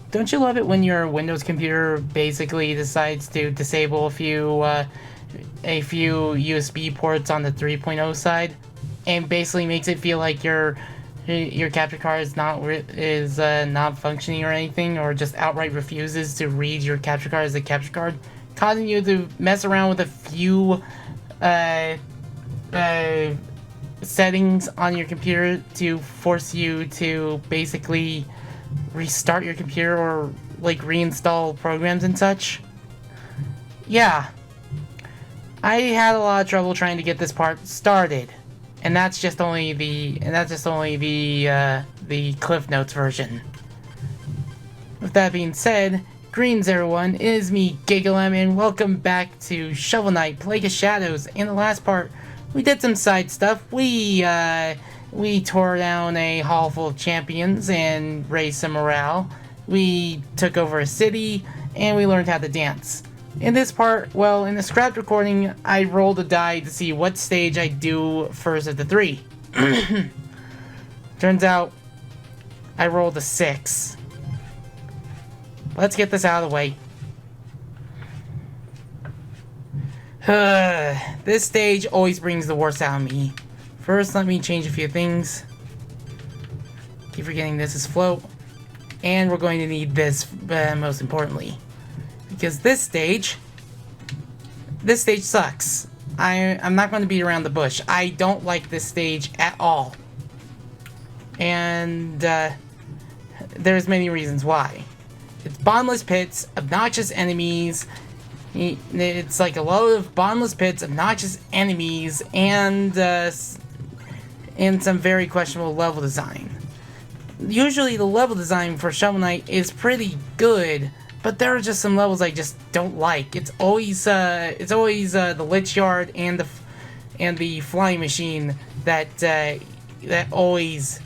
Don't you love it when your Windows computer basically decides to disable a few USB ports on the 3.0 side, and basically makes it feel like your capture card is not functioning or anything, or just outright refuses to read your capture card as a capture card, causing you to mess around with a few uh, uh, settings on your computer to force you to basically restart your computer or like reinstall programs and such. Yeah, I had a lot of trouble trying to get this part started, and that's just only the Cliff Notes version. With that being said, greetings everyone, it is me, Gigalem, and welcome back to Shovel Knight Plague of Shadows. In the last part, we did some side stuff. We tore down a hall full of champions and raised some morale. We took over a city, and we learned how to dance. In this part, well, in the scrapped recording, I rolled a die to see what stage I do first of the three. Turns out, I rolled a 6. Let's get this out of the way. This stage always brings the worst out of me. First, let me change a few things. Keep forgetting this is float. And we're going to need this, most importantly. Because this stage sucks. I'm not going to beat around the bush. I don't like this stage at all. And, there's many reasons why. It's bottomless pits, obnoxious enemies. It's like a load of bottomless pits, obnoxious enemies, and some very questionable level design. Usually the level design for Shovel Knight is pretty good, but there are just some levels I just don't like. It's always the Lich Yard and the flying machine that always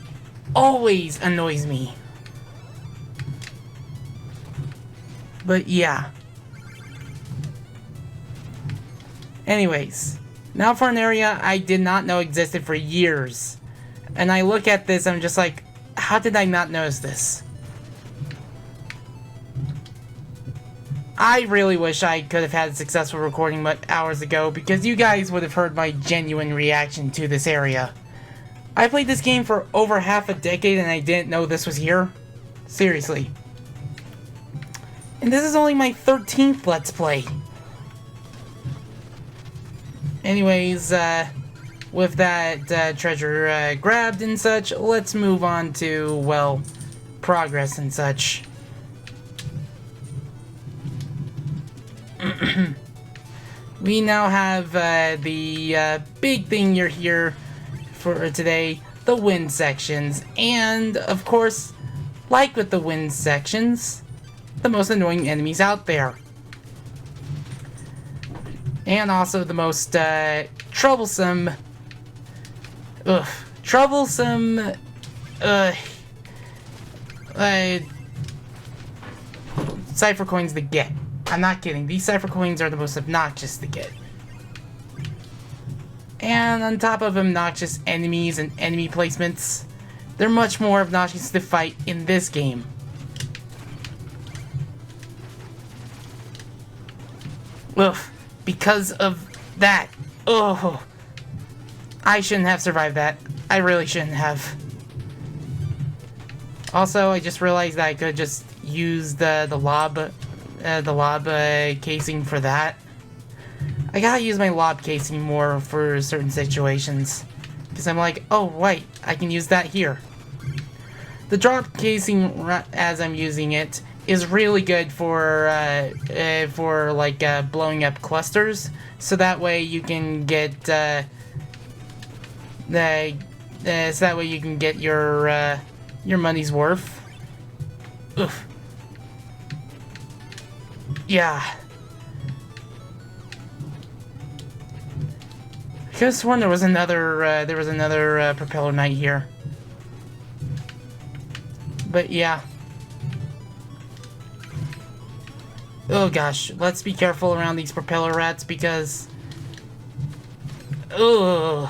annoys me. But yeah. Anyways, now for an area I did not know existed for years. And I look at this, I'm just like, how did I not notice this? I really wish I could have had a successful recording hours ago, because you guys would have heard my genuine reaction to this area. I played this game for over half a decade and I didn't know this was here. Seriously. And this is only my 13th Let's Play. Anyways, with that treasure grabbed and such, let's move on to, well, progress and such. We now have the big thing you're here for today, the wind sections. And, of course, like with the wind sections, the most annoying enemies out there. And also the most troublesome cipher coins to get. I'm not kidding, these cipher coins are the most obnoxious to get. And on top of obnoxious enemies and enemy placements, they're much more obnoxious to fight in this game. Ugh, because of that. Oh, I shouldn't have survived that. I really shouldn't have. Also, I just realized that I could just use the lob casing for that. I gotta use my lob casing more for certain situations, because I'm like, oh wait, I can use that here. The drop casing, as I'm using it, is really good for blowing up clusters, so that way you can get your money's worth. Oof. Yeah. I could have sworn there was another propeller knight here. But yeah. Oh gosh, let's be careful around these propeller rats because... Ugh.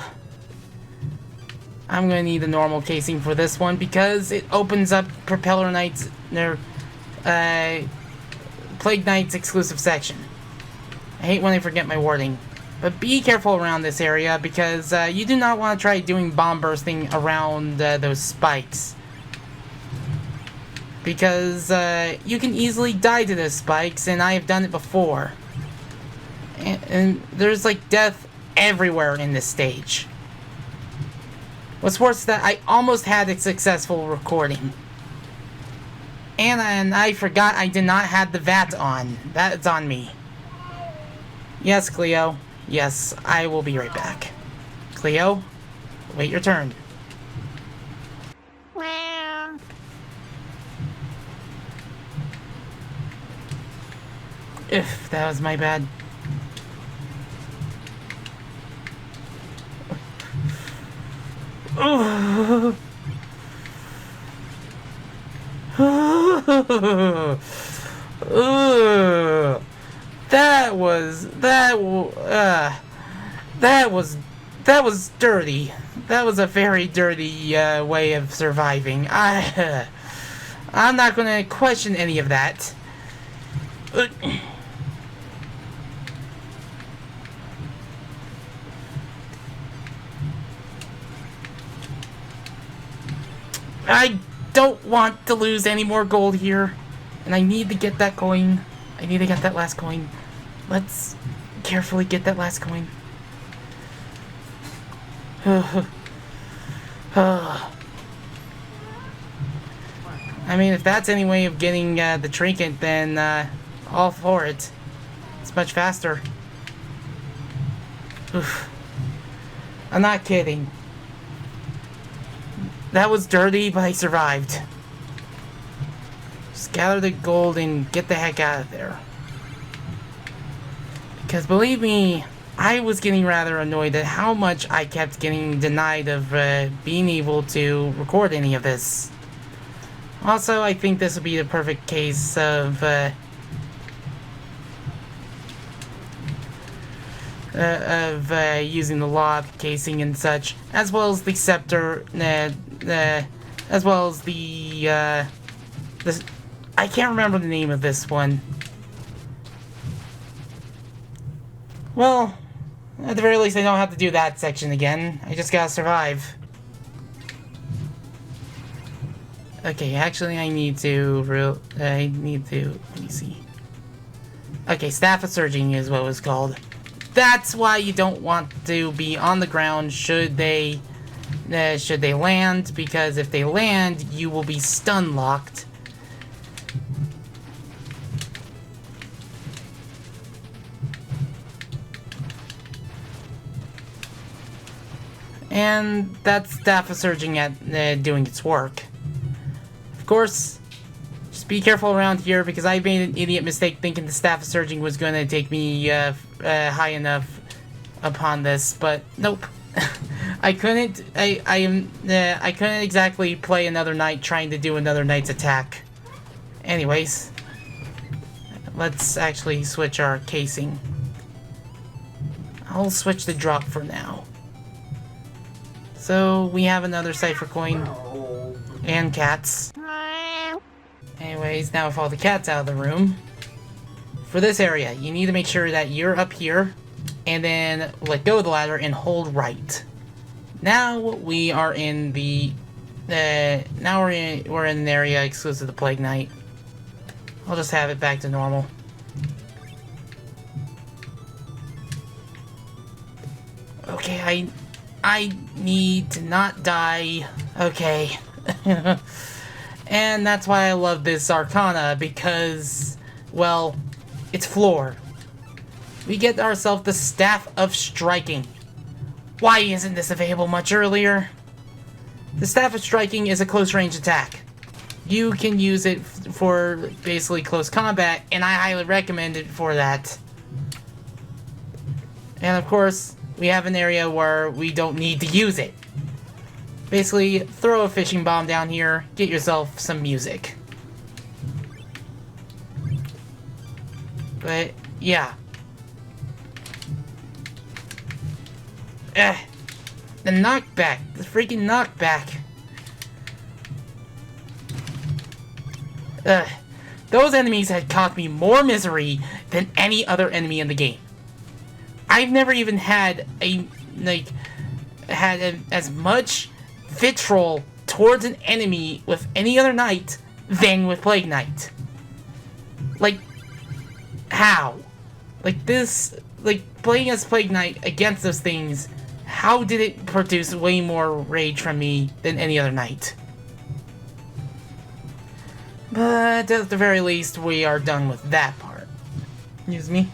I'm gonna need a normal casing for this one because it opens up propeller knights Plague Knight's exclusive section. I hate when I forget my wording. But be careful around this area, because you do not want to try doing bomb bursting around those spikes. Because you can easily die to those spikes, and I have done it before. And there's like death everywhere in this stage. What's worse is that I almost had a successful recording. And I forgot I did not have the VAT on. That's on me. Yes, Cleo. Yes, I will be right back. Cleo, wait your turn. If that was my bad. That was dirty. That was a very dirty way of surviving. I'm not gonna question any of that. I don't want to lose any more gold here. And I need to get that coin. I need to get that last coin. Let's carefully get that last coin. I mean, if that's any way of getting the trinket, then all for it. It's much faster. Oof. I'm not kidding. That was dirty, but I survived. Just gather the gold and get the heck out of there. Because believe me, I was getting rather annoyed at how much I kept getting denied of being able to record any of this. Also, I think this would be the perfect case of using the lock casing and such, as well as the scepter, as well as the I can't remember the name of this one. Well, at the very least, I don't have to do that section again. I just gotta survive. Okay, actually, I need to, let me see. Okay, Staff of Surging is what it was called. That's why you don't want to be on the ground should they land, because if they land, you will be stun locked. And that's Staff of Surging at doing its work. Of course, just be careful around here, because I made an idiot mistake thinking the Staff of Surging was going to take me high enough upon this, but nope. I couldn't exactly play another knight trying to do another knight's attack. Anyways, let's actually switch our casing. I'll switch the drop for now. So we have another cipher coin and cats. Anyways, now with all the cats out of the room, for this area, you need to make sure that you're up here, and then let go of the ladder and hold right. Now we are in the we're in an area exclusive to Plague Knight. I'll just have it back to normal. Okay, I need to not die. Okay. And that's why I love this Arcana, because, well, it's floor. We get ourselves the Staff of Striking. Why isn't this available much earlier? The Staff of Striking is a close-range attack. You can use it for basically close combat, and I highly recommend it for that. And of course, we have an area where we don't need to use it. Basically, throw a fishing bomb down here, get yourself some music. But, yeah. The knockback. The freaking knockback. those enemies had caused me more misery than any other enemy in the game. I've never even had as much vitriol towards an enemy with any other knight than with Plague Knight. Like, how? Like, this, like, playing as Plague Knight against those things, how did it produce way more rage from me than any other knight? But at the very least, we are done with that part. Excuse me.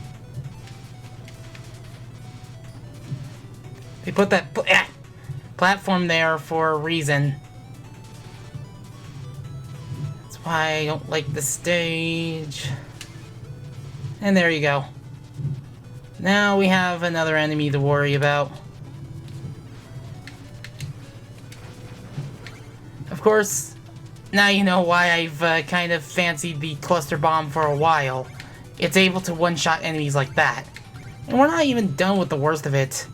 They put that platform there for a reason. That's why I don't like the stage. And there you go. Now we have another enemy to worry about. Of course, now you know why I've kind of fancied the cluster bomb for a while. It's able to one-shot enemies like that. And we're not even done with the worst of it.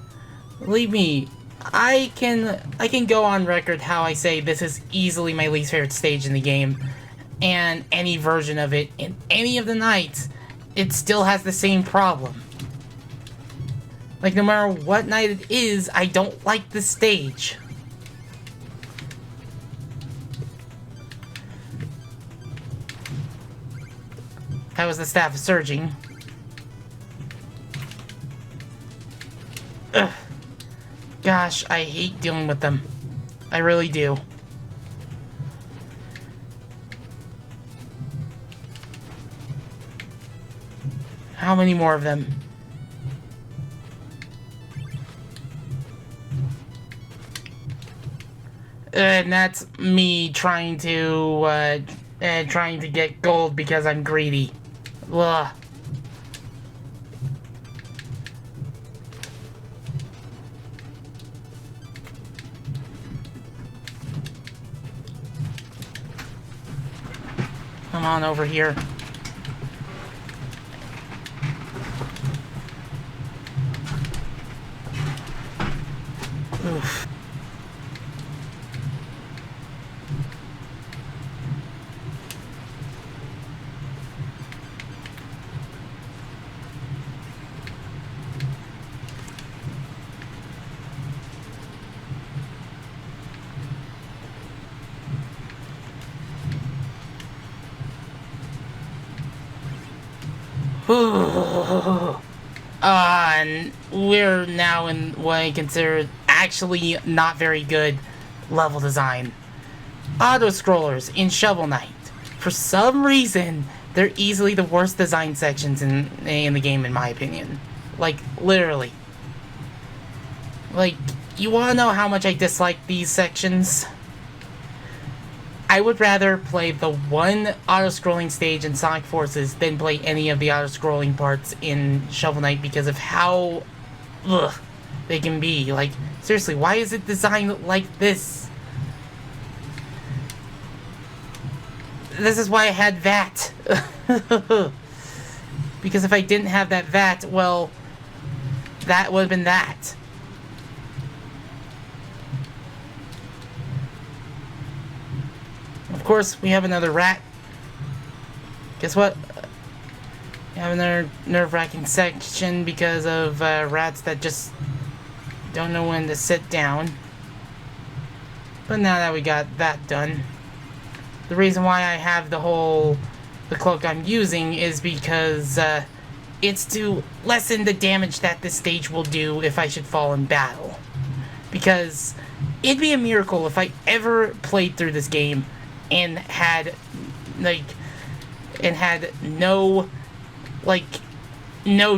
Believe me, I can go on record how I say this is easily my least favorite stage in the game. And any version of it in any of the nights, it still has the same problem. Like, no matter what night it is, I don't like the stage. That was the Staff of Surging. Ugh. Gosh, I hate dealing with them. I really do. How many more of them? And that's me trying to get gold because I'm greedy. Ugh. Come on over here. Oof. And we're now in what I consider actually not very good level design. Auto-scrollers in Shovel Knight. For some reason, they're easily the worst design sections in the game, in my opinion. Like, literally. Like, you wanna know how much I dislike these sections? I would rather play the one auto-scrolling stage in Sonic Forces than play any of the auto-scrolling parts in Shovel Knight because of how they can be. Like, seriously, why is it designed like this? This is why I had VAT. Because if I didn't have that VAT, well, that would have been that. Of course, we have another rat. Guess what? We have another nerve-wracking section because of rats that just don't know when to sit down. But now that we got that done, the reason why I have the cloak I'm using is because it's to lessen the damage that this stage will do if I should fall in battle. Because it'd be a miracle if I ever played through this game and had no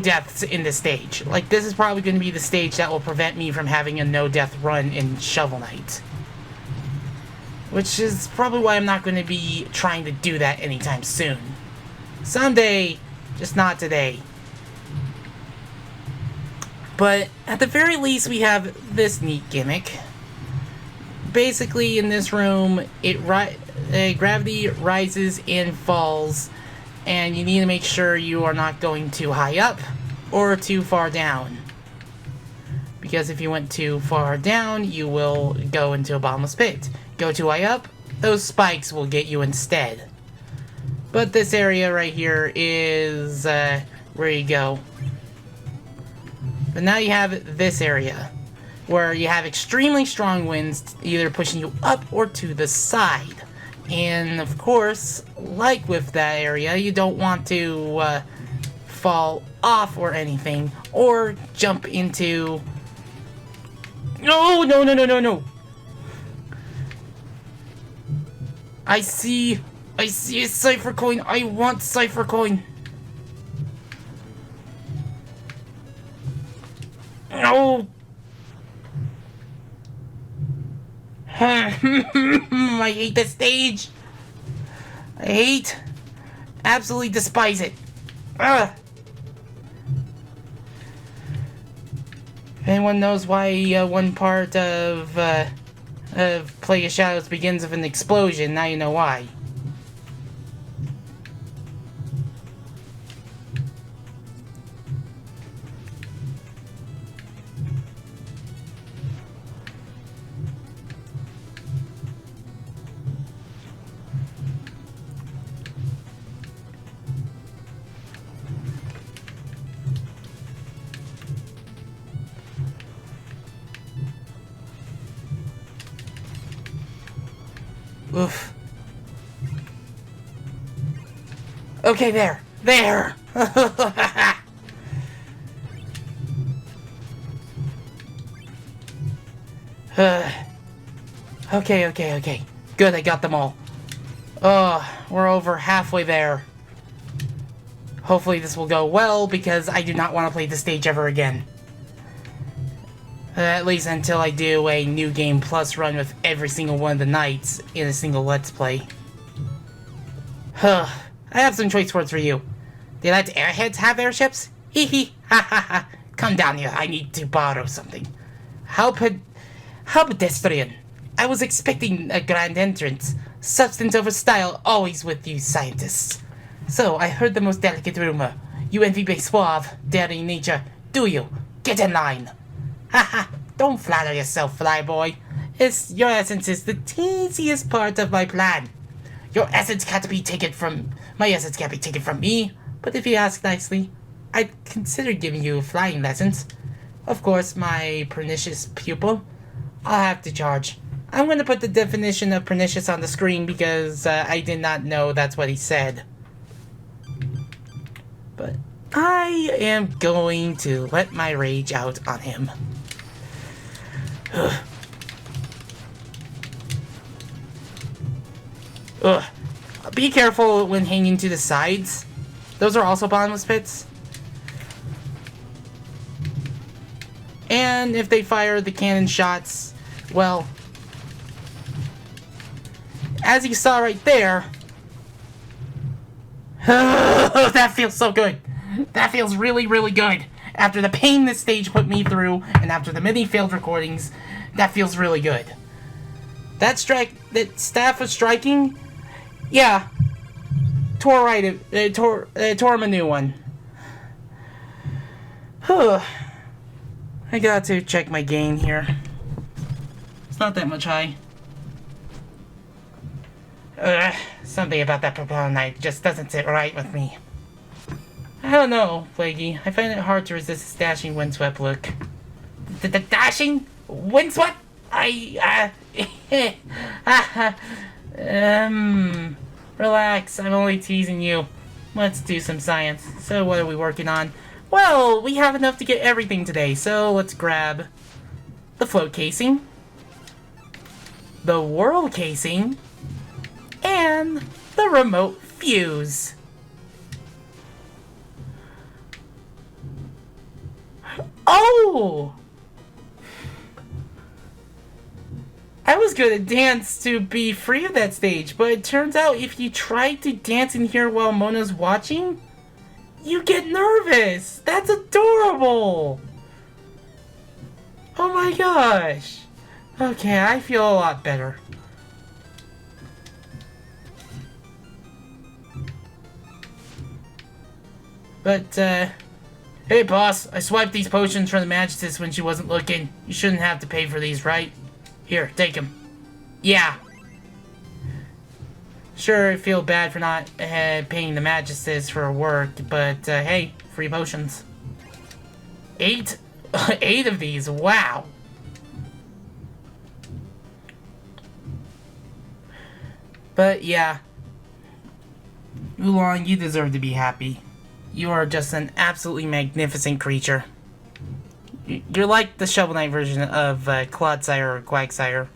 deaths in the stage. Like, this is probably going to be the stage that will prevent me from having a no-death run in Shovel Knight. Which is probably why I'm not going to be trying to do that anytime soon. Someday, just not today. But at the very least, we have this neat gimmick. Basically, in this room, gravity rises and falls, and you need to make sure you are not going too high up or too far down. Because if you went too far down, you will go into a bottomless pit. Go too high up, those spikes will get you instead. But this area right here is where you go. But now you have this area, where you have extremely strong winds, either pushing you up or to the side. And of course, like with that area, you don't want to fall off or anything, or jump into... No, no, no, no, no, no! I see a cipher coin. I want cipher coin. No. I hate this stage. Absolutely despise it. Ugh. If anyone knows why one part of Plague of Shadows begins with an explosion, now you know why. Oof. Okay, there. There! Okay. Good, I got them all. We're over halfway there. Hopefully this will go well, because I do not want to play this stage ever again. At least until I do a New Game Plus run with every single one of the knights in a single Let's Play. I have some choice words for you. Do you let airheads have airships? Hee hee, ha ha ha. Come down here, I need to borrow something. How pedestrian. I was expecting a grand entrance. Substance over style, always with you scientists. So, I heard the most delicate rumor. You envy big suave, daring nature, do you? Get in line. Haha, don't flatter yourself, flyboy. Your essence is the teasiest part of my plan. Your essence can't be taken from... My essence can't be taken from me. But if you ask nicely, I'd consider giving you flying lessons. Of course, my pernicious pupil. I'll have to charge. I'm going to put the definition of pernicious on the screen because I did not know that's what he said. But I am going to let my rage out on him. Ugh. Be careful when hanging to the sides. Those are also bottomless pits. And if they fire the cannon shots, well, as you saw right there, that feels so good. That feels really, really good. After the pain this stage put me through, and after the many failed recordings, that feels really good. That staff was striking, yeah, tore him a new one. I got to check my gain here. It's not that much high. Something about that purple knight just doesn't sit right with me. I don't know, Plaguey. I find it hard to resist his dashing, windswept look. The dashing? Windswept? Relax, I'm only teasing you. Let's do some science. So what are we working on? Well, we have enough to get everything today, so let's grab the float casing, the whirl casing, and the remote fuse. Oh! I was gonna dance to be free of that stage, but it turns out if you try to dance in here while Mona's watching, you get nervous! That's adorable! Oh my gosh! Okay, I feel a lot better. But, hey boss, I swiped these potions from the Magistess when she wasn't looking. You shouldn't have to pay for these, right? Here, take them. Yeah. Sure, I feel bad for not paying the Magistus for work, but hey, free potions. 8? 8 of these, wow. But yeah, Oolong, you deserve to be happy. You are just an absolutely magnificent creature. You're like the Shovel Knight version of Clodsire or Quagsire.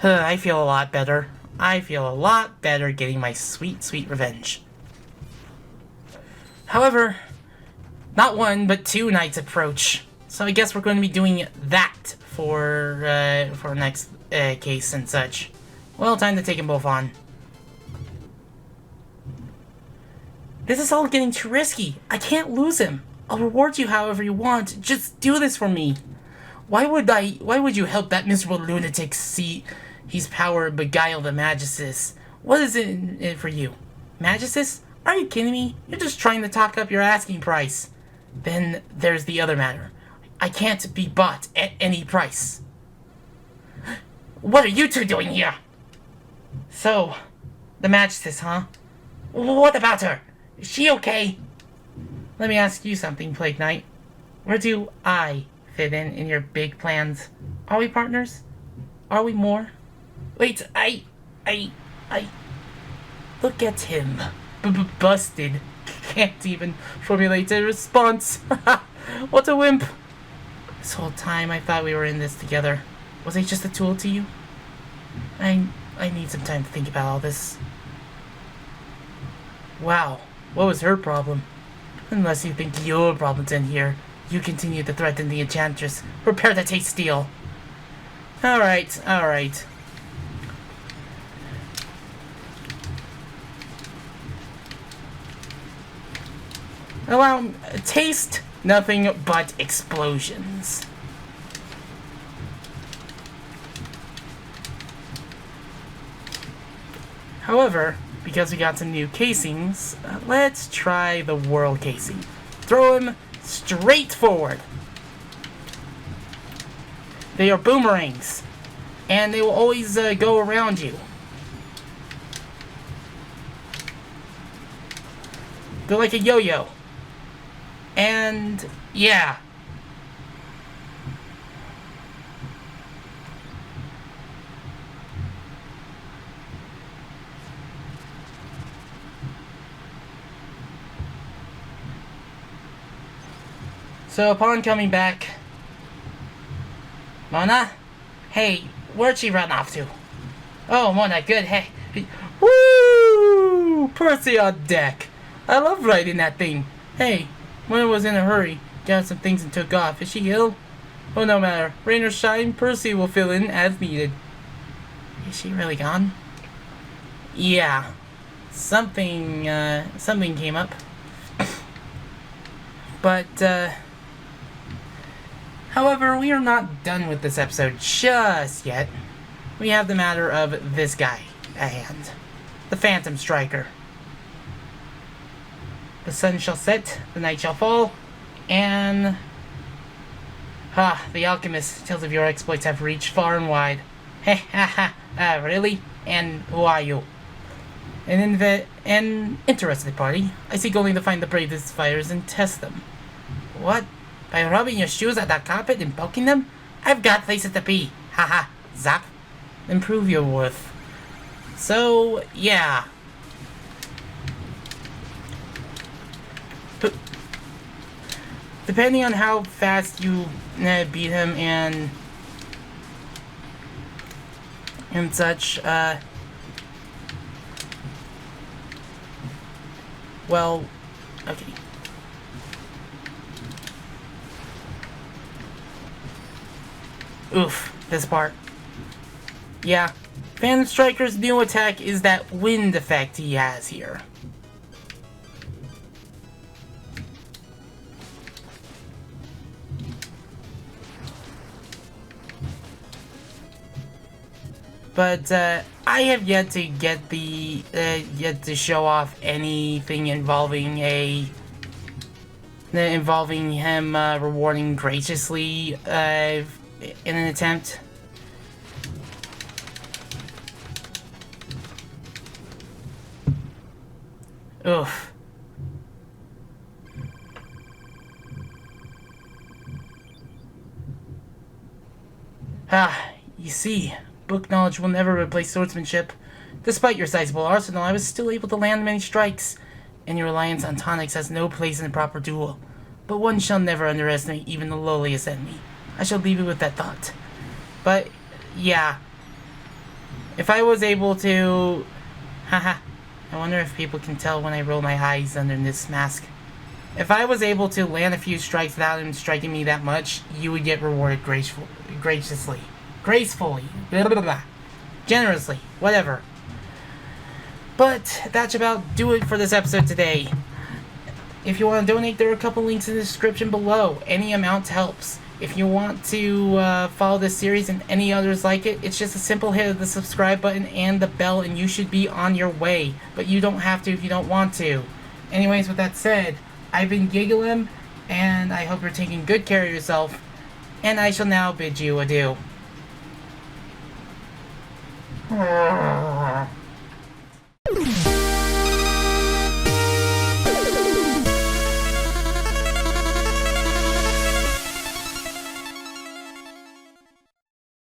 I feel a lot better. I feel a lot better getting my sweet, sweet revenge. However, not one, but 2 nights approach. So I guess we're going to be doing that for next case and such. Well, time to take them both on. This is all getting too risky. I can't lose him. I'll reward you however you want. Just do this for me. Why would you help that miserable lunatic see his power beguile the Magistus? What is it in it for you? Magistus? Are you kidding me? You're just trying to talk up your asking price. Then there's the other matter. I can't be bought at any price. What are you two doing here? So, the Magistus, huh? What about her? Is she okay? Let me ask you something, Plague Knight. Where do I fit in your big plans? Are we partners? Are we more? Wait, I... Look at him. Busted. Can't even formulate a response. What a wimp. This whole time I thought we were in this together. Was I just a tool to you? I need some time to think about all this. Wow, what was her problem? Unless you think your problem's in here, you continue to threaten the Enchantress. Prepare to taste steel. Alright, alright. Allow taste nothing but explosions. However, because we got some new casings, let's try the Whirl casing. Throw him straight forward. They are boomerangs, and they will always go around you. They're like a yo-yo. And yeah. So upon coming back, Mona? Hey, where'd she run off to? Oh, Mona, good, hey. Woo! Percy on deck. I love riding that thing. Hey, Mona was in a hurry, got some things and took off. Is she ill? Oh, no matter. Rain or shine, Percy will fill in as needed. Is she really gone? Yeah. Something came up. But, however, we are not done with this episode just yet. We have the matter of this guy at hand. The Phantom Striker. The sun shall set, the night shall fall, and... the alchemist tales of your exploits have reached far and wide. Heh ha ha, really? And who are you? An interested party. I seek only to find the bravest fighters and test them. What? By rubbing your shoes at that carpet and poking them? I've got places to be. Haha, zap. Improve your worth. So, yeah. Depending on how fast you beat him and such, well, okay. Oof, this part. Yeah, Phantom Striker's new attack is that wind effect he has here. But, I have yet to get the, yet to show off anything involving involving him, rewarding graciously, in an attempt. Oof. Ah, you see, book knowledge will never replace swordsmanship. Despite your sizable arsenal, I was still able to land many strikes, and your reliance on tonics has no place in a proper duel. But one shall never underestimate even the lowliest enemy. I shall leave you with that thought. But, yeah. If I was able to... Haha. I wonder if people can tell when I roll my eyes under this mask. If I was able to land a few strikes without him striking me that much, you would get rewarded graciously. Gracefully. Blah, blah, blah. Generously. Whatever. But that should about do it for this episode today. If you want to donate, there are a couple links in the description below. Any amount helps. If you want to follow this series and any others like it, it's just a simple hit of the subscribe button and the bell and you should be on your way. But you don't have to if you don't want to. Anyways, with that said, I've been Gigglim, and I hope you're taking good care of yourself, and I shall now bid you adieu.